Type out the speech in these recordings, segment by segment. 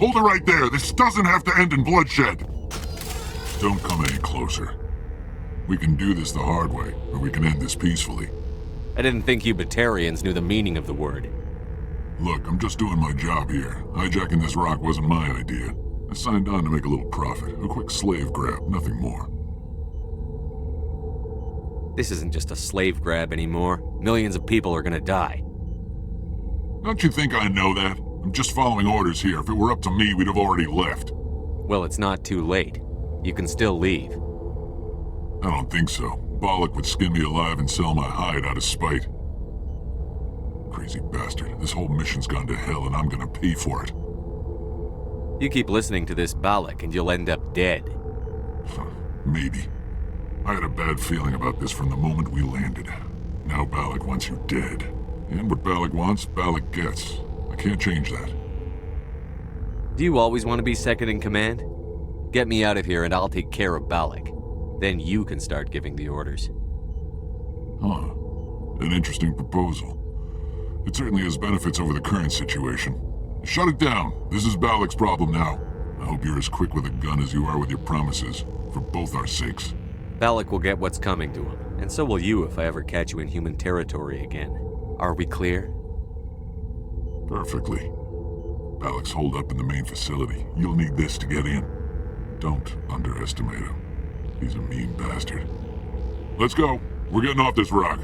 Hold it right there. This doesn't have to end in bloodshed. Don't come any closer. We can do this the hard way, or we can end this peacefully. I didn't think you Batarians knew the meaning of the word. Look, I'm just doing my job here. Hijacking this rock wasn't my idea. I signed on to make a little profit. A quick slave grab, nothing more. This isn't just a slave grab anymore. Millions of people are gonna die. Don't you think I know that? I'm just following orders here. If it were up to me, we'd have already left. Well, it's not too late. You can still leave. I don't think so. Bollock would skin me alive and sell my hide out of spite. Crazy bastard. This whole mission's gone to hell and I'm gonna pay for it. You keep listening to this Balak and you'll end up dead. Maybe. I had a bad feeling about this from the moment we landed. Now Balak wants you dead. And what Balak wants, Balak gets. I can't change that. Do you always want to be second in command? Get me out of here and I'll take care of Balak. Then you can start giving the orders. Huh. An interesting proposal. It certainly has benefits over the current situation. Shut it down. This is Balak's problem now. I hope you're as quick with a gun as you are with your promises, for both our sakes. Balak will get what's coming to him, and so will you if I ever catch you in human territory again. Are we clear? Perfectly. Balak's holed up in the main facility. You'll need this to get in. Don't underestimate him. He's a mean bastard. Let's go. We're getting off this rock.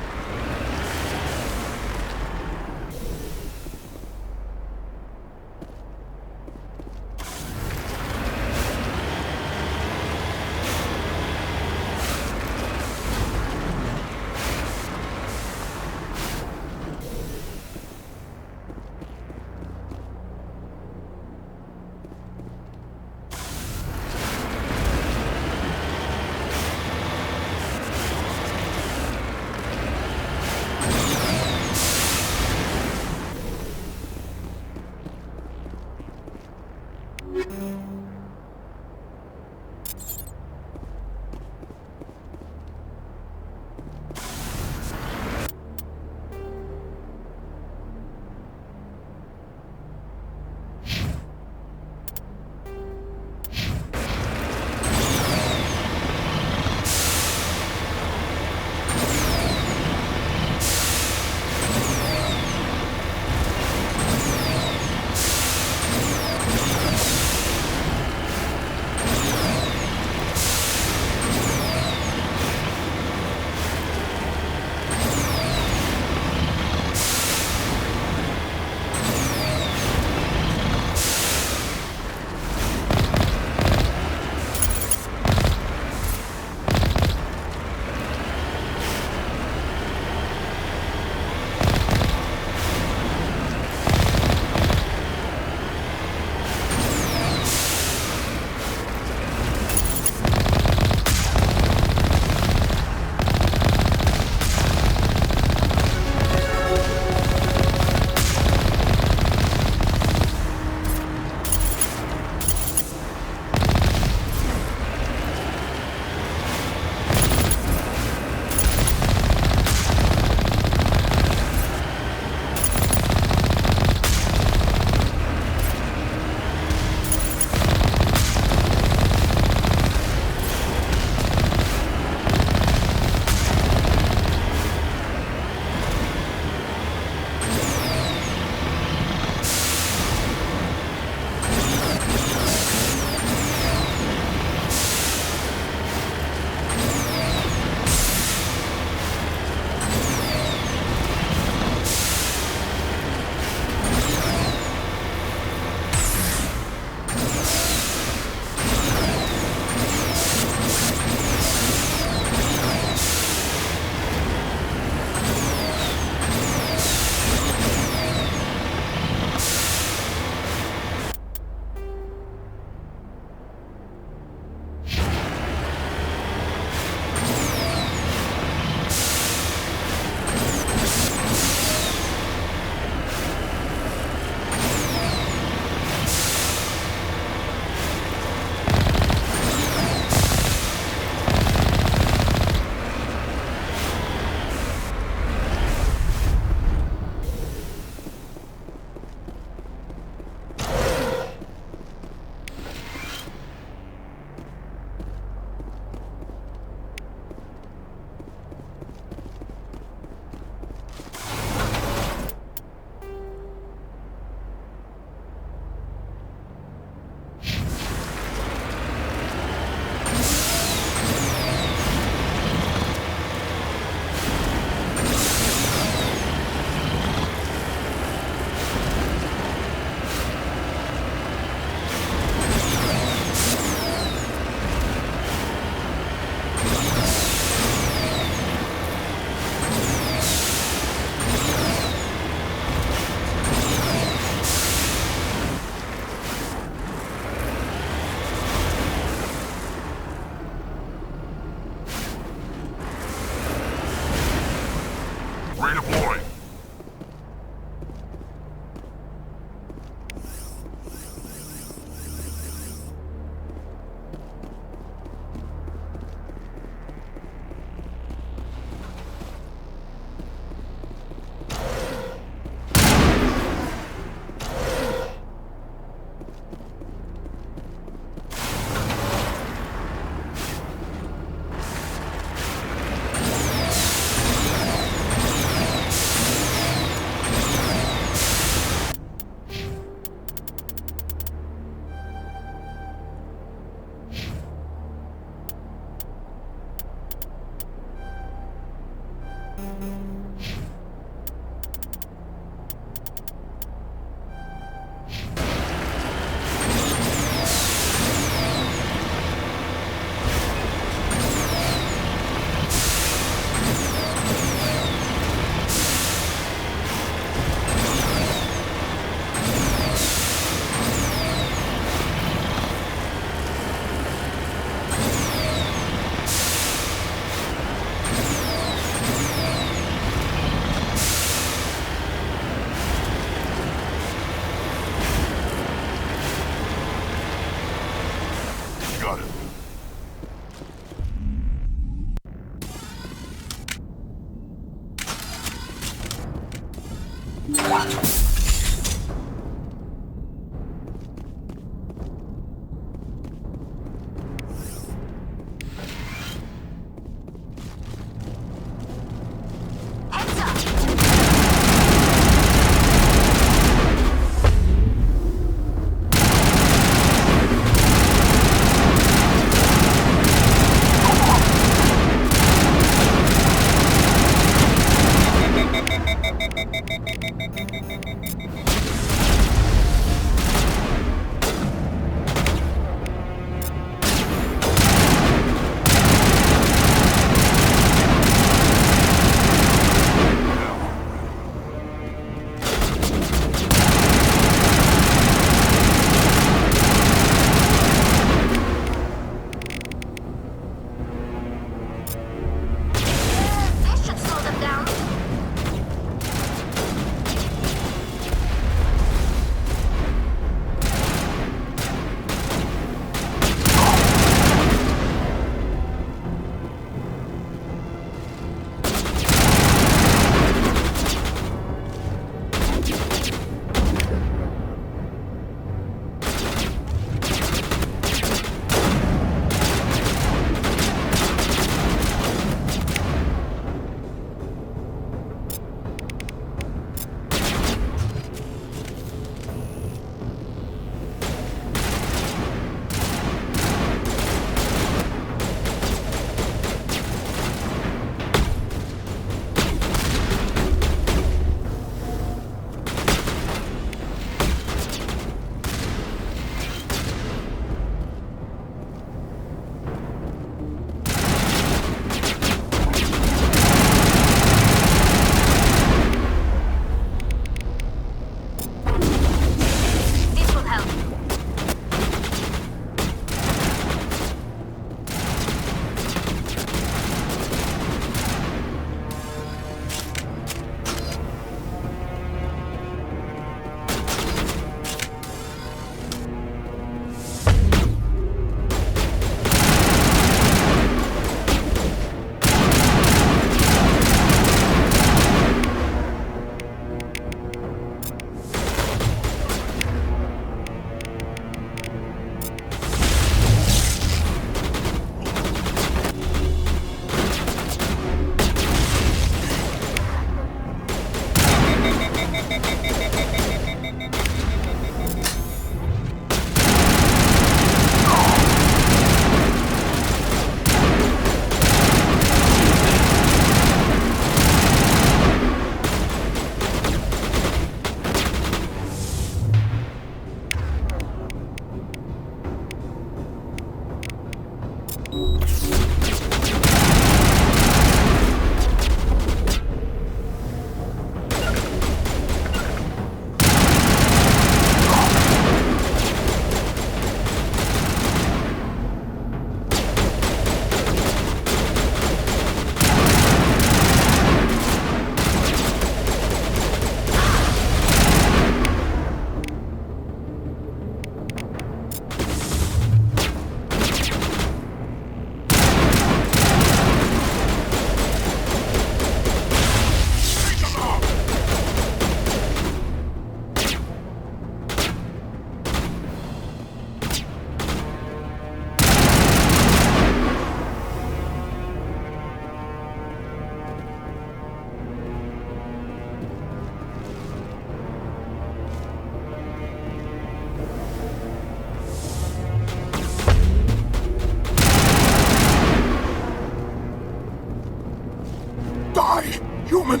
human!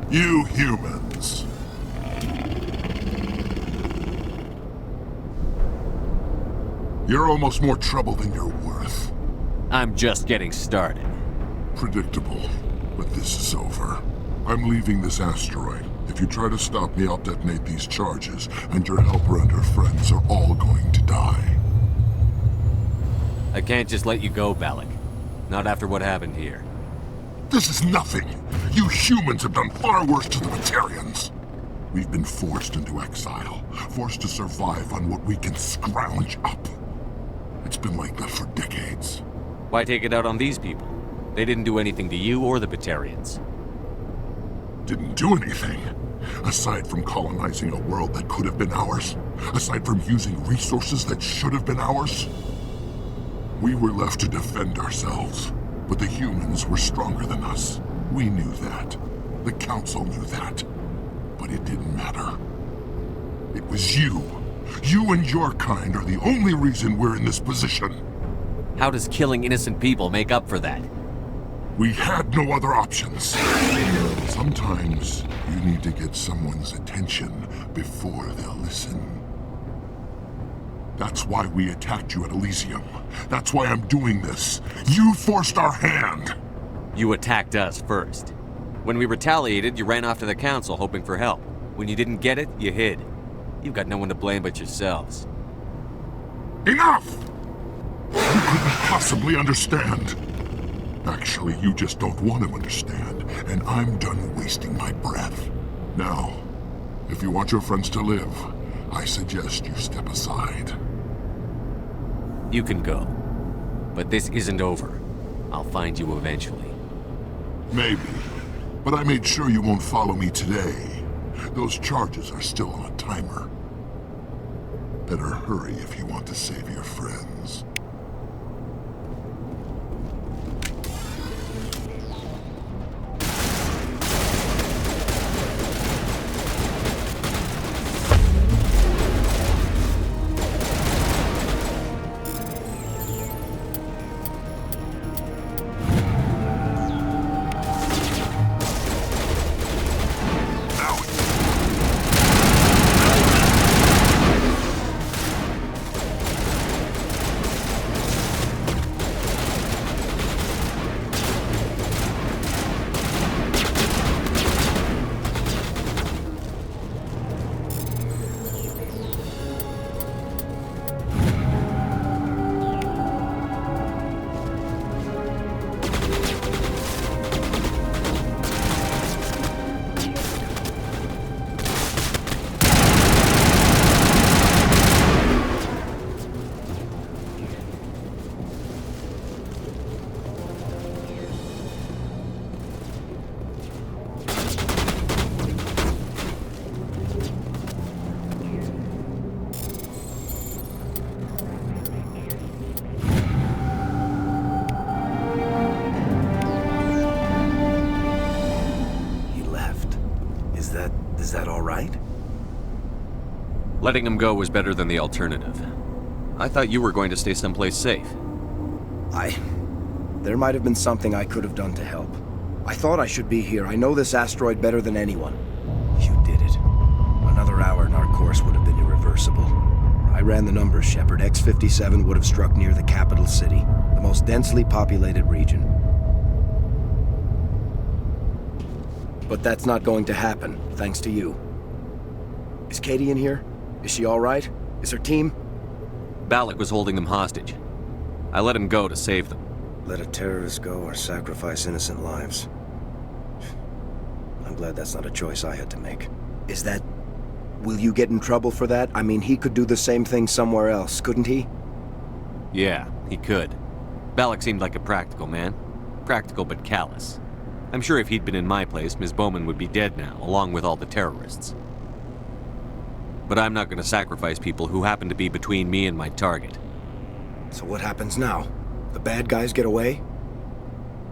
You humans. You're almost more trouble than you're worth. I'm just getting started. Predictable, but this is over. I'm leaving this asteroid. If you try to stop me, I'll detonate these charges, and your helper and her friends are all going to die. I can't just let you go, Balak. Not after what happened here. This is nothing. You humans have done far worse to the Batarians. We've been forced into exile, forced to survive on what we can scrounge up. It's been like that for decades. Why take it out on these people? They didn't do anything to you or the Batarians. Didn't do anything. Aside from colonizing a world that could have been ours. Aside from using resources that should have been ours. We were left to defend ourselves. But the humans were stronger than us. We knew that. The Council knew that. But it didn't matter. It was you. You and your kind are the only reason we're in this position. How does killing innocent people make up for that? We had no other options. Sometimes you need to get someone's attention before they'll listen. That's why we attacked you at Elysium. That's why I'm doing this. You forced our hand. You attacked us first. When we retaliated, you ran off to the Council hoping for help. When you didn't get it, you hid. You've got no one to blame but yourselves. Enough! You couldn't possibly understand. Actually, you just don't want to understand, and I'm done wasting my breath. Now, if you want your friends to live, I suggest you step aside. You can go. But this isn't over. I'll find you eventually. Maybe. But I made sure you won't follow me today. Those charges are still on a timer. Better hurry if you want to save your friends. Is that all right? Letting him go was better than the alternative. I thought you were going to stay someplace safe. There might have been something I could have done to help. I thought I should be here. I know this asteroid better than anyone. You did it. Another hour and our course would have been irreversible. I ran the numbers, Shepard. X-57 would have struck near the capital city, the most densely populated region. But that's not going to happen, thanks to you. Is Katie in here? Is she all right? Is her team? Balak was holding them hostage. I let him go to save them. Let a terrorist go or sacrifice innocent lives. I'm glad that's not a choice I had to make. Is that... Will you get in trouble for that? I mean, he could do the same thing somewhere else, couldn't he? Yeah, he could. Balak seemed like a practical man. Practical but callous. I'm sure if he'd been in my place, Ms. Bowman would be dead now, along with all the terrorists. But I'm not going to sacrifice people who happen to be between me and my target. So what happens now? The bad guys get away?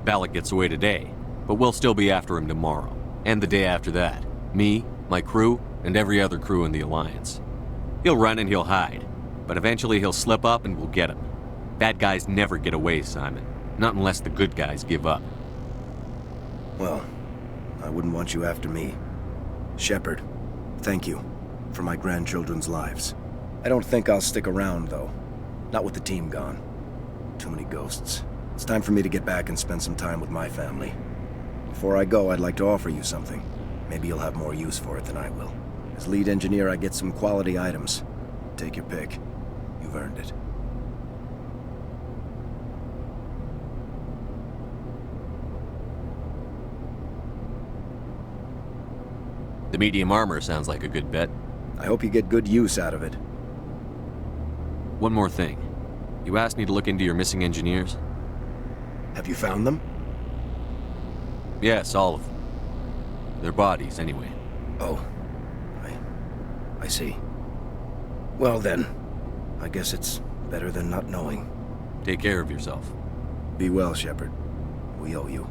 Balak gets away today, but we'll still be after him tomorrow, and the day after that. Me, my crew, and every other crew in the Alliance. He'll run and he'll hide, but eventually he'll slip up and we'll get him. Bad guys never get away, Simon. Not unless the good guys give up. Well, I wouldn't want you after me. Shepard, thank you for my grandchildren's lives. I don't think I'll stick around, though. Not with the team gone. Too many ghosts. It's time for me to get back and spend some time with my family. Before I go, I'd like to offer you something. Maybe you'll have more use for it than I will. As lead engineer, I get some quality items. Take your pick. You've earned it. The medium armor sounds like a good bet. I hope you get good use out of it. One more thing. You asked me to look into your missing engineers? Have you found them? Yes, all of them. Their bodies, anyway. Oh. I see. Well then, I guess it's better than not knowing. Take care of yourself. Be well, Shepard. We owe you.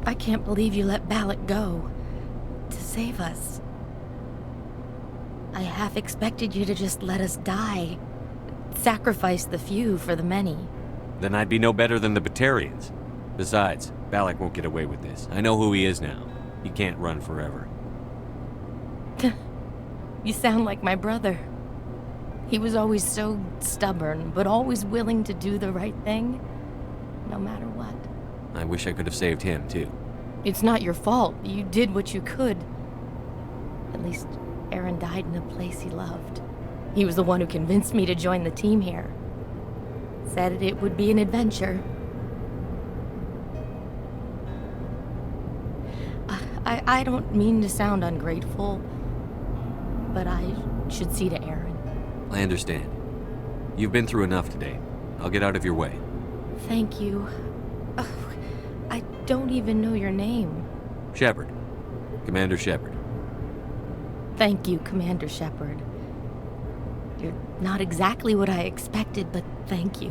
I can't believe you let Balak go. To save us. I half expected you to just let us die. Sacrifice the few for the many. Then I'd be no better than the Batarians. Besides, Balak won't get away with this. I know who he is now. He can't run forever. You sound like my brother. He was always so stubborn, but always willing to do the right thing, no matter what. I wish I could have saved him, too. It's not your fault. You did what you could. At least Aaron died in a place he loved. He was the one who convinced me to join the team here. Said it would be an adventure. I don't mean to sound ungrateful, but I should see to Aaron. I understand. You've been through enough today. I'll get out of your way. Thank you. Oh, I don't even know your name. Shepard. Commander Shepard. Thank you, Commander Shepard. You're not exactly what I expected, but thank you.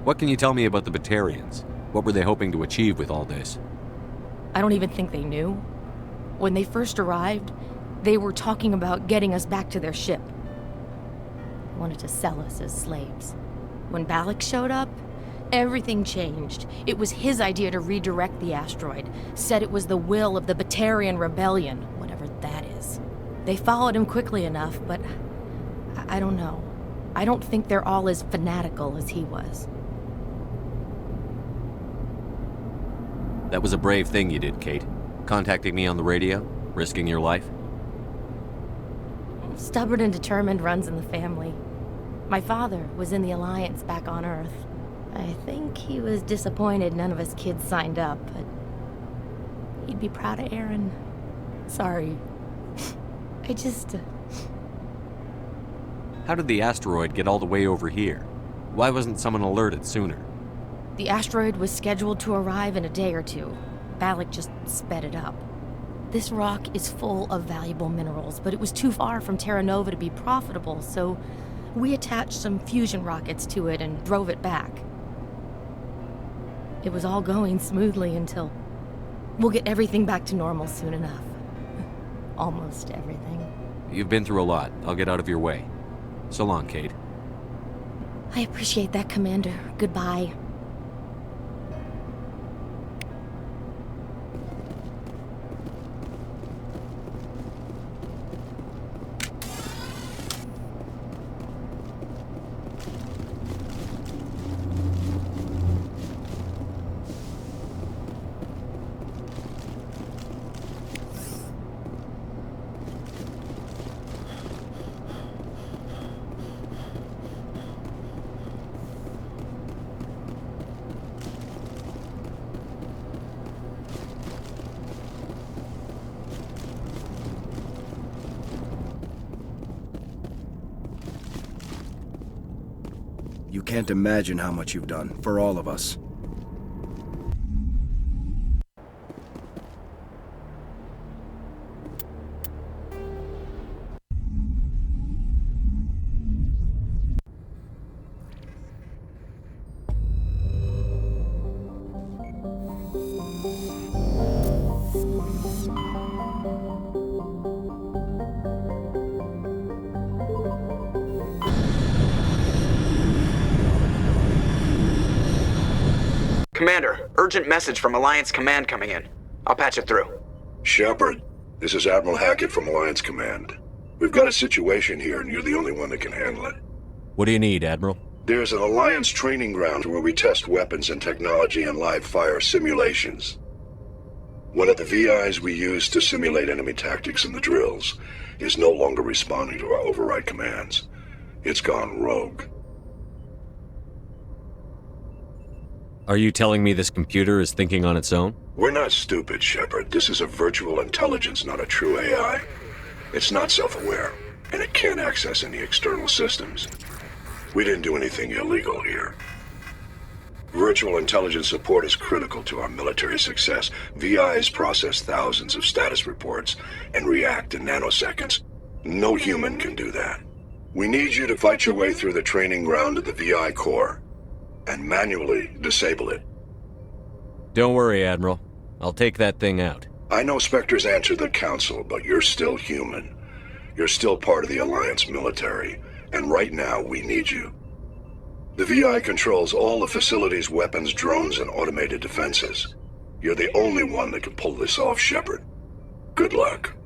What can you tell me about the Batarians? What were they hoping to achieve with all this? I don't even think they knew. When they first arrived, they were talking about getting us back to their ship. They wanted to sell us as slaves. When Balak showed up, everything changed. It was his idea to redirect the asteroid. Said it was the will of the Batarian Rebellion, whatever that is. They followed him quickly enough, but I don't know. I don't think they're all as fanatical as he was. That was a brave thing you did, Kate. Contacting me on the radio, risking your life. Stubborn and determined runs in the family. My father was in the Alliance back on Earth. I think he was disappointed none of us kids signed up, but he'd be proud of Aaron. Sorry. I just... How did the asteroid get all the way over here? Why wasn't someone alerted sooner? The asteroid was scheduled to arrive in a day or two. Balak just sped it up. This rock is full of valuable minerals, but it was too far from Terra Nova to be profitable, so we attached some fusion rockets to it and drove it back. It was all going smoothly until... We'll get everything back to normal soon enough. Almost everything. You've been through a lot. I'll get out of your way. So long, Kate. I appreciate that, Commander. Goodbye. You can't imagine how much you've done, for all of us. Commander, urgent message from Alliance Command coming in. I'll patch it through. Shepard, this is Admiral Hackett from Alliance Command. We've got a situation here, and you're the only one that can handle it. What do you need, Admiral? There's an Alliance training ground where we test weapons and technology in live fire simulations. One of the VIs we use to simulate enemy tactics in the drills is no longer responding to our override commands. It's gone rogue. Are you telling me this computer is thinking on its own? We're not stupid, Shepard. This is a virtual intelligence, not a true AI. It's not self-aware, and it can't access any external systems. We didn't do anything illegal here. Virtual intelligence support is critical to our military success. VIs process thousands of status reports and react in nanoseconds. No human can do that. We need you to fight your way through the training ground of the VI core and manually disable it. Don't worry, Admiral. I'll take that thing out. I know Spectres answer the Council, but you're still human. You're still part of the Alliance military, and right now we need you. The VI controls all the facility's weapons, drones, and automated defenses. You're the only one that can pull this off, Shepard. Good luck.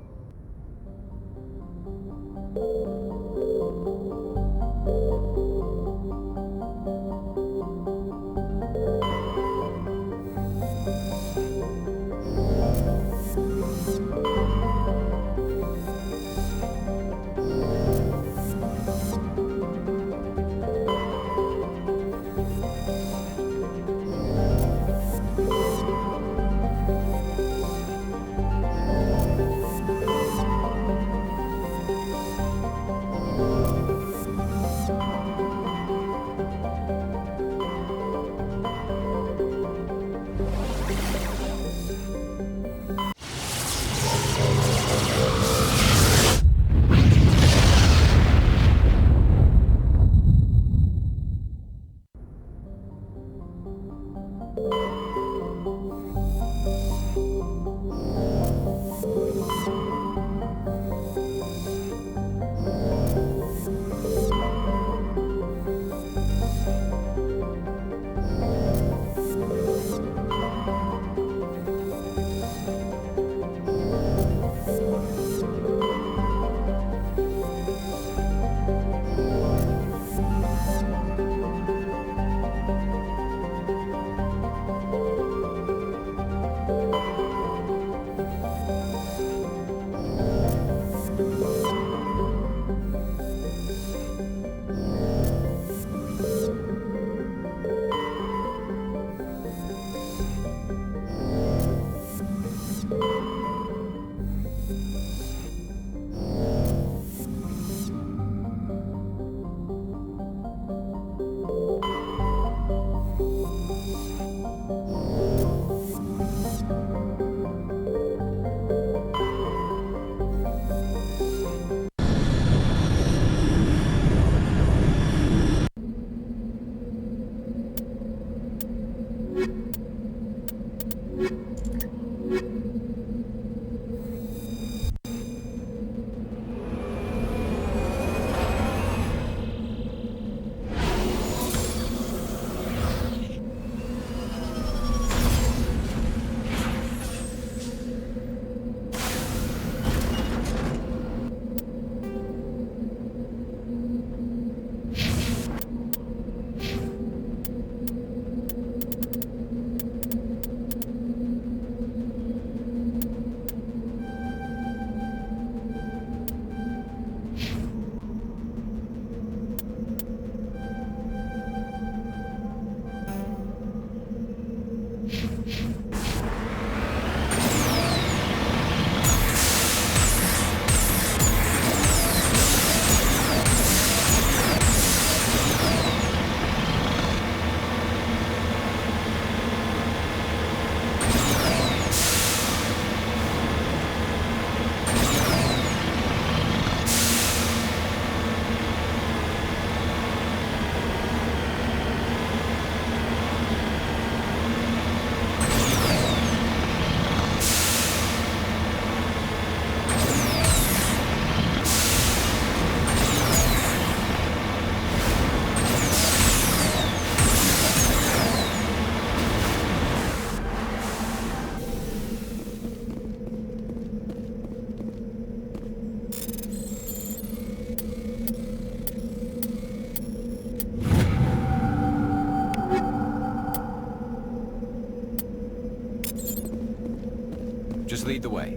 Just lead the way.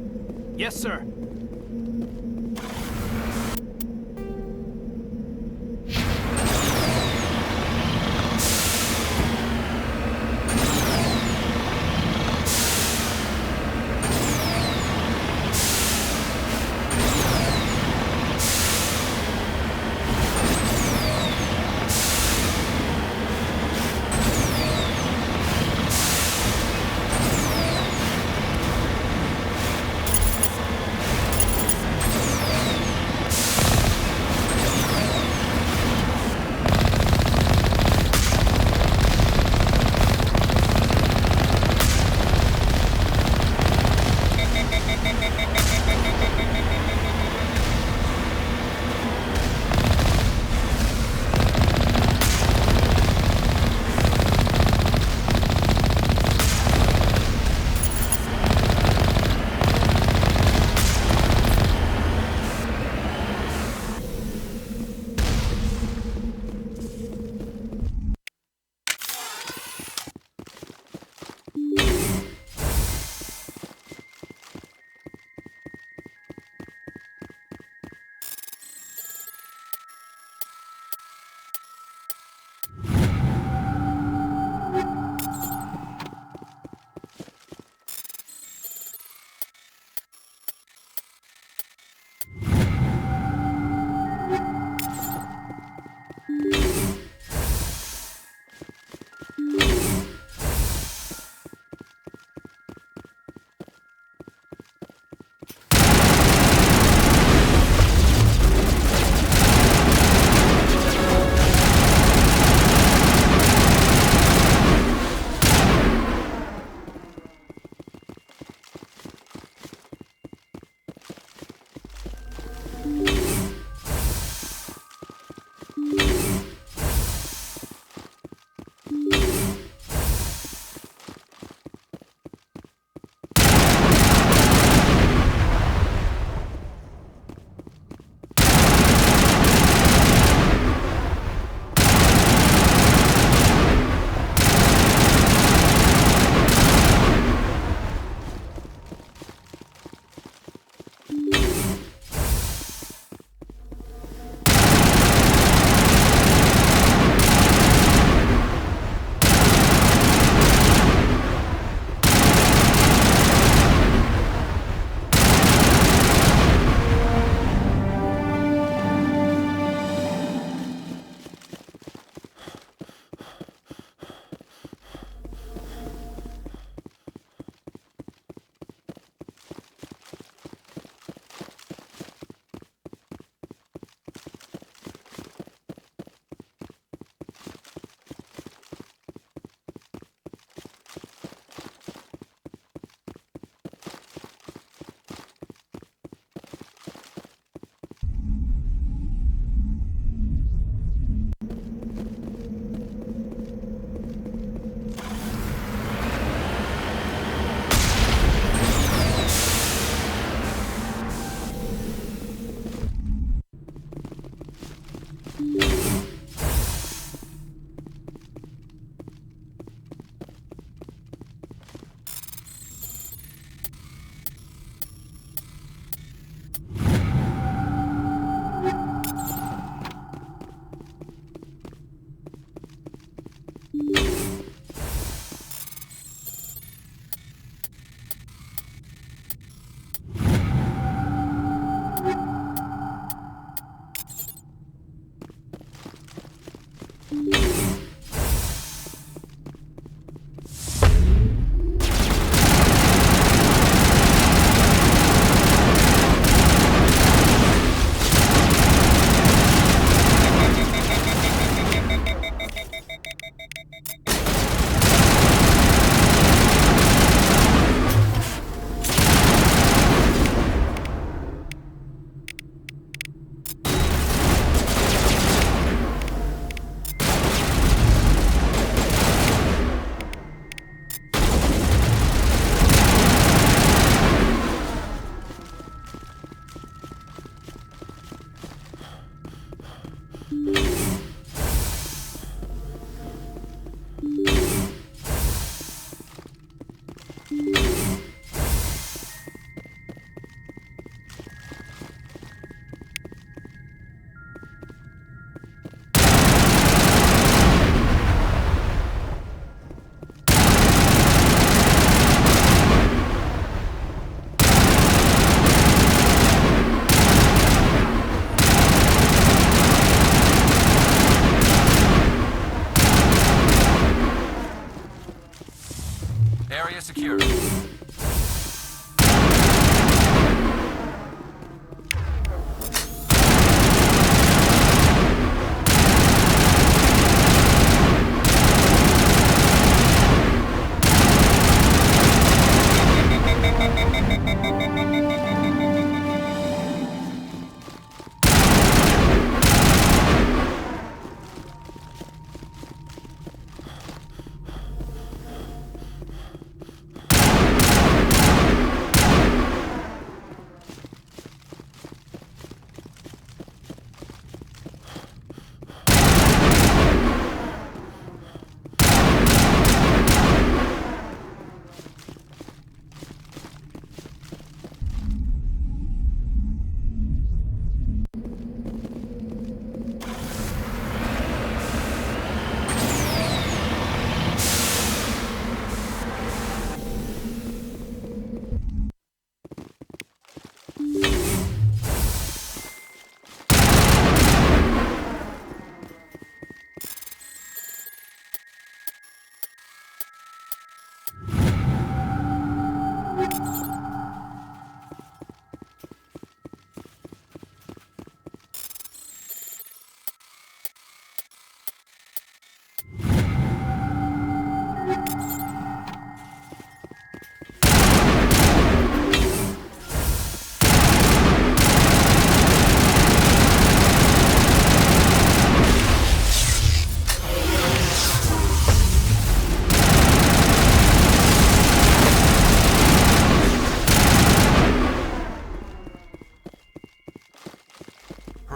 Yes, sir.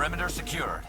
Perimeter secured.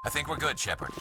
I think we're good, Shepard.